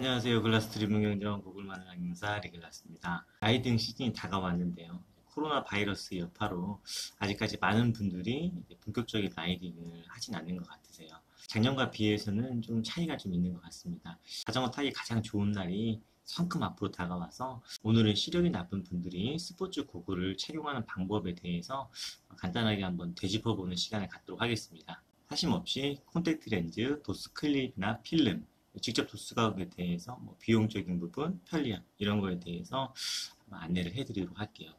안녕하세요. 글라스트림 응용정 고글마늘 항공사 리글라스입니다. 라이딩 시즌이 다가왔는데요. 코로나 바이러스 여파로 아직까지 많은 분들이 본격적인 라이딩을 하진 않는 것 같으세요. 작년과 비해서는 좀 차이가 좀 있는 것 같습니다. 자전거 타기 가장 좋은 날이 성큼 앞으로 다가와서 오늘은 시력이 나쁜 분들이 스포츠 고글을 착용하는 방법에 대해서 간단하게 한번 되짚어보는 시간을 갖도록 하겠습니다. 사심 없이 콘택트 렌즈, 도스 클립이나 필름, 직접 도수 가격에 대해서 비용적인 부분, 편리함 이런 거에 대해서 안내를 해드리도록 할게요.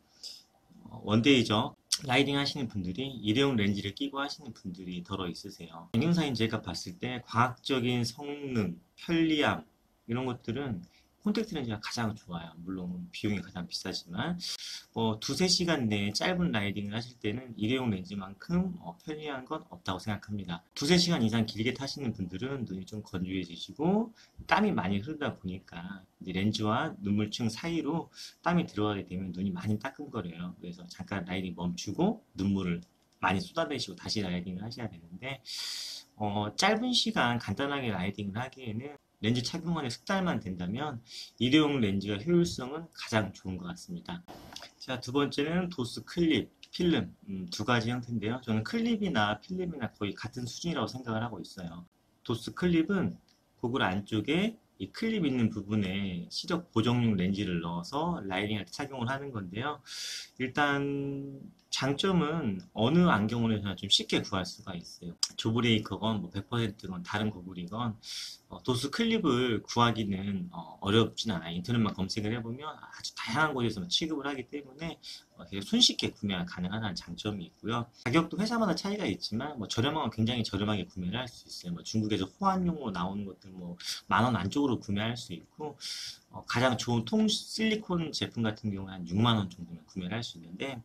원데이죠. 라이딩 하시는 분들이 일회용 렌즈를 끼고 하시는 분들이 더러 있으세요. 경영사인 제가 봤을 때 과학적인 성능, 편리함 이런 것들은 콘택트 렌즈가 가장 좋아요. 물론 비용이 가장 비싸지만 두세 시간 내에 짧은 라이딩을 하실 때는 일회용 렌즈만큼 편리한 건 없다고 생각합니다. 두세 시간 이상 길게 타시는 분들은 눈이 좀 건조해지시고 땀이 많이 흐르다 보니까 이제 렌즈와 눈물층 사이로 땀이 들어가게 되면 눈이 많이 따끔거려요. 그래서 잠깐 라이딩 멈추고 눈물을 많이 쏟아내시고 다시 라이딩을 하셔야 되는데 짧은 시간 간단하게 라이딩을 하기에는 렌즈 착용하는 습달만 된다면 일회용 렌즈가 효율성은 가장 좋은 것 같습니다. 자, 두 번째는 도스 클립, 필름 두 가지 형태인데요. 저는 클립이나 필름이나 거의 같은 수준이라고 생각을 하고 있어요. 도스 클립은 고글 안쪽에 이 클립 있는 부분에 시력 보정용 렌즈를 넣어서 라이딩할 때 착용을 하는 건데요. 일단 장점은 어느 안경원에서나 좀 쉽게 구할 수가 있어요. 조브레이커건 100%건 다른 고글이건 도수 클립을 구하기는 어렵진 않아요. 인터넷만 검색을 해보면 아주 다양한 곳에서 취급을 하기 때문에 되게 손쉽게 구매가 가능하다는 장점이 있고요. 가격도 회사마다 차이가 있지만 저렴한 건 굉장히 저렴하게 구매를 할 수 있어요. 중국에서 호환용으로 나오는 것들 10,000원 안쪽으로 구매할 수 있고 가장 좋은 통 실리콘 제품 같은 경우는 한 6만 원 정도면 구매를 할 수 있는데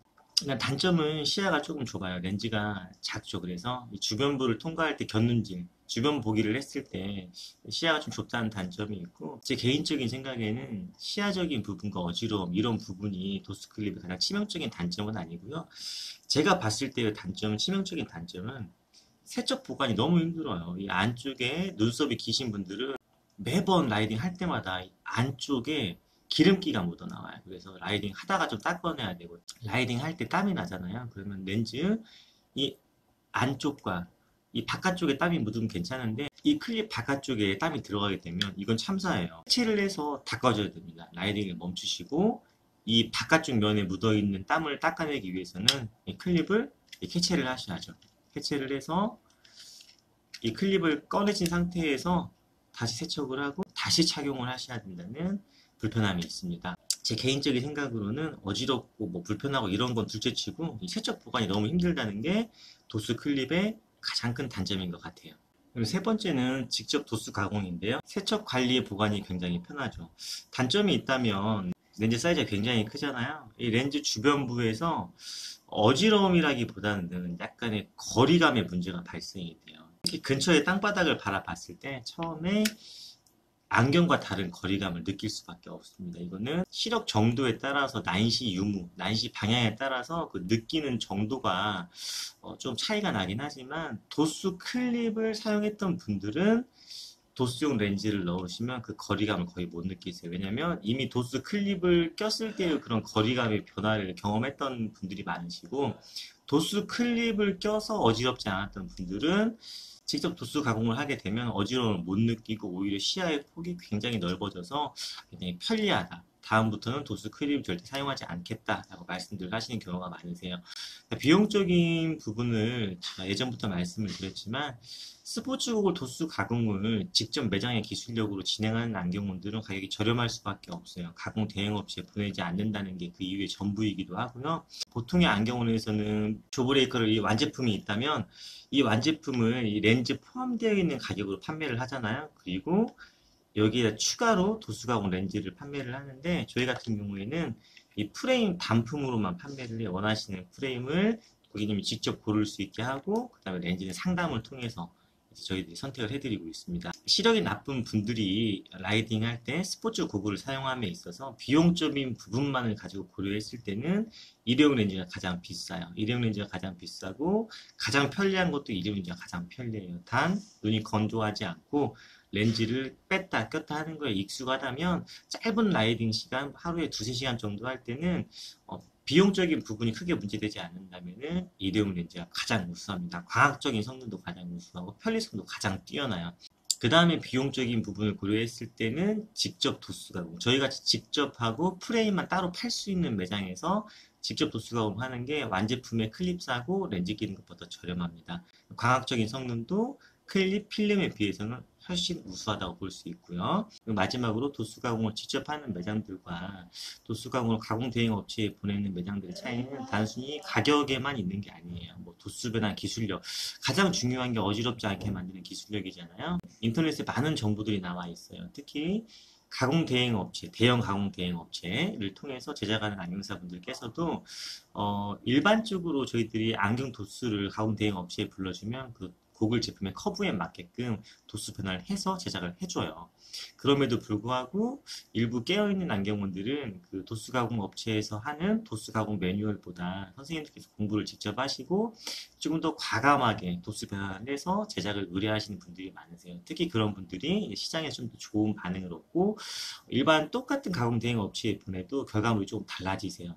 단점은 시야가 조금 좁아요. 렌즈가 작죠. 그래서 이 주변부를 통과할 때 곁눈질, 주변 보기를 했을 때 시야가 좀 좁다는 단점이 있고 제 개인적인 생각에는 시야적인 부분과 어지러움 이런 부분이 도스클립의 가장 치명적인 단점은 아니고요. 제가 봤을 때의 단점은 치명적인 단점은 세척 보관이 너무 힘들어요. 이 안쪽에 눈썹이 기신 분들은 매번 라이딩 할 때마다 안쪽에 기름기가 묻어 나와요. 그래서 라이딩 하다가 좀 닦아내야 되고 라이딩 할 때 땀이 나잖아요. 그러면 렌즈 이 안쪽과 이 바깥쪽에 땀이 묻으면 괜찮은데 이 클립 바깥쪽에 땀이 들어가게 되면 이건 참사예요. 해체를 해서 닦아줘야 됩니다. 라이딩을 멈추시고 이 바깥쪽 면에 묻어있는 땀을 닦아내기 위해서는 이 클립을 해체를 하셔야죠. 해체를 해서 이 클립을 꺼내진 상태에서 다시 세척을 하고 다시 착용을 하셔야 된다는 불편함이 있습니다. 제 개인적인 생각으로는 어지럽고 불편하고 이런 건 둘째치고 이 세척 보관이 너무 힘들다는 게 도수 클립의 가장 큰 단점인 것 같아요. 그리고 세 번째는 직접 도수 가공인데요. 세척 관리 보관이 굉장히 편하죠. 단점이 있다면 렌즈 사이즈가 굉장히 크잖아요. 이 렌즈 주변부에서 어지러움이라기보다는 약간의 거리감의 문제가 발생이 돼요. 특히 근처의 땅바닥을 바라봤을 때 처음에 안경과 다른 거리감을 느낄 수밖에 없습니다. 이거는 시력 정도에 따라서 난시 유무, 난시 방향에 따라서 그 느끼는 정도가 좀 차이가 나긴 하지만 도수 클립을 사용했던 분들은 도수용 렌즈를 넣으시면 그 거리감을 거의 못 느끼세요. 왜냐면 이미 도수 클립을 꼈을 때의 그런 거리감의 변화를 경험했던 분들이 많으시고 도수 클립을 껴서 어지럽지 않았던 분들은 직접 도수 가공을 하게 되면 어지러움을 못 느끼고 오히려 시야의 폭이 굉장히 넓어져서 굉장히 편리하다. 다음부터는 도수 클립 절대 사용하지 않겠다라고 말씀들 하시는 경우가 많으세요. 비용적인 부분을 제가 예전부터 말씀을 드렸지만 스포츠고글 도수 가공을 직접 매장의 기술력으로 진행하는 안경원들은 가격이 저렴할 수밖에 없어요. 가공 대행업체에 보내지 않는다는 게 그 이유의 전부이기도 하고요. 보통의 안경원에서는 조브레이커를 이 완제품이 있다면 이 완제품을 이 렌즈 포함되어 있는 가격으로 판매를 하잖아요. 그리고 여기에 추가로 도수가공 렌즈를 판매를 하는데 저희 같은 경우에는 이 프레임 단품으로만 판매를 해요. 원하시는 프레임을 고객님이 직접 고를 수 있게 하고 그 다음에 렌즈는 상담을 통해서 저희들이 선택을 해드리고 있습니다. 시력이 나쁜 분들이 라이딩 할 때 스포츠 고글을 사용함에 있어서 비용적인 부분만을 가지고 고려했을 때는 일회용 렌즈가 가장 비싸요. 일회용 렌즈가 가장 비싸고 가장 편리한 것도 일회용 렌즈가 가장 편리해요. 단 눈이 건조하지 않고 렌즈를 뺐다 꼈다 하는 거에 익숙하다면 짧은 라이딩 시간 하루에 두세 시간 정도 할 때는 비용적인 부분이 크게 문제되지 않는다면은 일회용 렌즈가 가장 우수합니다. 과학적인 성능도 가장 우수하고 편리성도 가장 뛰어나요. 그 다음에 비용적인 부분을 고려했을 때는 직접 도수 가공. 저희 같이 직접 하고 프레임만 따로 팔 수 있는 매장에서 직접 도수 가공하는 게 완제품의 클립 사고 렌즈 끼는 것보다 저렴합니다. 과학적인 성능도 클립 필름에 비해서는 훨씬 우수하다고 볼 수 있고요. 마지막으로 도수 가공을 직접 하는 매장들과 도수 가공을 가공 대행 업체에 보내는 매장들의 차이는 단순히 가격에만 있는 게 아니에요. 뭐 도수 변화 기술력, 가장 중요한 게 어지럽지 않게 만드는 기술력이잖아요. 인터넷에 많은 정보들이 나와 있어요. 특히 가공 대행 업체, 대형 가공 대행 업체를 통해서 제작하는 안경사분들께서도 일반적으로 저희들이 안경 도수를 가공 대행 업체에 불러주면 그 고글 제품의 커브에 맞게끔 도수 변화를 해서 제작을 해줘요. 그럼에도 불구하고 일부 깨어있는 안경원들은 그 도수 가공 업체에서 하는 도수 가공 매뉴얼보다 선생님들께서 공부를 직접 하시고 조금 더 과감하게 도수 변화를 해서 제작을 의뢰하시는 분들이 많으세요. 특히 그런 분들이 시장에 좀 더 좋은 반응을 얻고 일반 똑같은 가공 대행 업체에 보내도 결과물이 조금 달라지세요.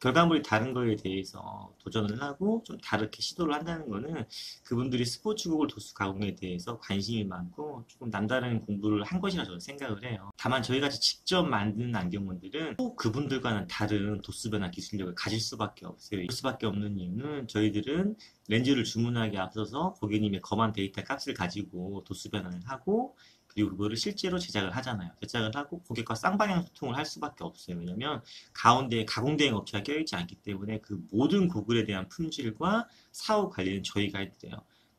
결과물이 다른 거에 대해서 도전을 하고 좀 다르게 시도를 한다는 거는 그분들이 스포츠곡을 도수 가공에 대해서 관심이 많고 조금 남다른 공부를 한 것이라 저는 생각을 해요. 다만 저희같이 직접 만드는 안경원들은 또 그분들과는 다른 도수 변화 기술력을 가질 수밖에 없어요. 그럴 수밖에 없는 이유는 저희들은 렌즈를 주문하기 앞서서 고객님의 검한 데이터 값을 가지고 도수 변환을 하고 그리고 그거를 실제로 제작을 하잖아요. 제작을 하고 고객과 쌍방향 소통을 할 수밖에 없어요. 왜냐면 가운데에 가공대행 업체가 껴있지 않기 때문에 그 모든 고글에 대한 품질과 사후 관리는 저희가 해드려요.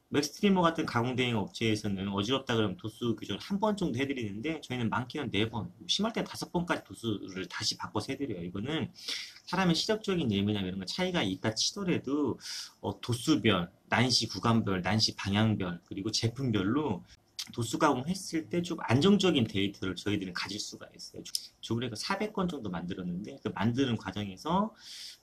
맥스트리머 같은 가공대행 업체에서는 어지럽다 그러면 도수 교정 한 번 정도 해드리는데 저희는 많게는 4번, 심할 때는 5번까지 도수를 다시 바꿔서 해드려요. 이거는 사람의 시력적인 예민함 이런 거 차이가 있다 치더라도 도수별, 난시 구간별, 난시 방향별 그리고 제품별로 도수 가공했을 때 좀 안정적인 데이터를 저희들은 가질 수가 있어요. 조그레가 400건 정도 만들었는데 그 만드는 과정에서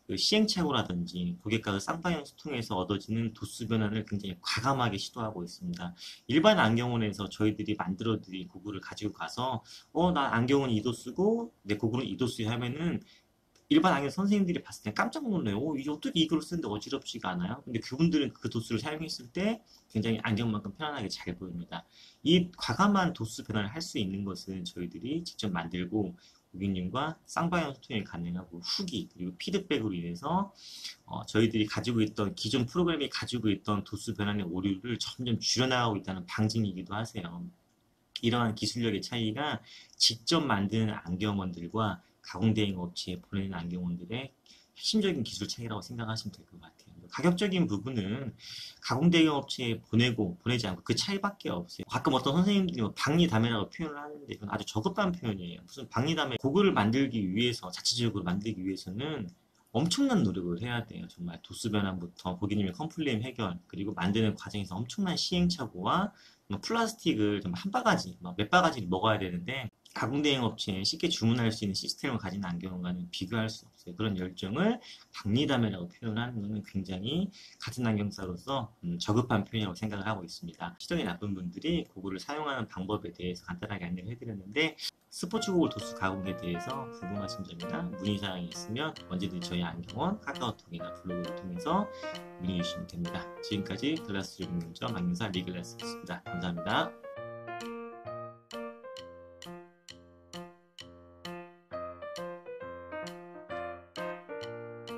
그 시행착오라든지 고객과 그 쌍방향 소통에서 얻어지는 도수 변환을 굉장히 과감하게 시도하고 있습니다. 일반 안경원에서 저희들이 만들어드린 고글을 가지고 가서 나 안경은 이 도수고 내 고글은 이 도수 하면은 일반 안경 선생님들이 봤을 때 깜짝 놀래요. 이게 어떻게 이걸 쓰는데 어지럽지가 않아요? 근데 그분들은 그 도수를 사용했을 때 굉장히 안경만큼 편안하게 잘 보입니다. 이 과감한 도수 변화를 할 수 있는 것은 저희들이 직접 만들고 고객님과 쌍방향 소통이 가능하고 후기 그리고 피드백으로 인해서 저희들이 가지고 있던 기존 프로그램이 가지고 있던 도수 변환의 오류를 점점 줄여나가고 있다는 방증이기도 하세요. 이러한 기술력의 차이가 직접 만드는 안경원들과 가공대행 업체에 보내는 안경원들의 핵심적인 기술 차이라고 생각하시면 될 것 같아요. 가격적인 부분은 가공대행 업체에 보내고 보내지 않고 그 차이밖에 없어요. 가끔 어떤 선생님들이 박리다매라고 표현을 하는데 이건 아주 저급한 표현이에요. 무슨 박리다매 고글을 만들기 위해서 자체적으로 만들기 위해서는 엄청난 노력을 해야 돼요. 정말 도수 변환부터 고객님의 컴플레인 해결 그리고 만드는 과정에서 엄청난 시행착오와 플라스틱을 좀 한 바가지, 몇 바가지를 먹어야 되는데 가공대행 업체에 쉽게 주문할 수 있는 시스템을 가진 안경과는 비교할 수 없어요. 그런 열정을 박리담회라고 표현하는 것은 굉장히 같은 안경사로서 저급한 표현이라고 생각을 하고 있습니다. 시력이 나쁜 분들이 고글을 사용하는 방법에 대해서 간단하게 안내를 해드렸는데 스포츠 고글 도수 가공에 대해서 궁금하신 점이나 문의사항이 있으면 언제든지 저희 안경원 카카오톡이나 블로그를 통해서 문의 주시면 됩니다. 지금까지 글라스 전문점 안경사 리글라스였습니다. 감사합니다.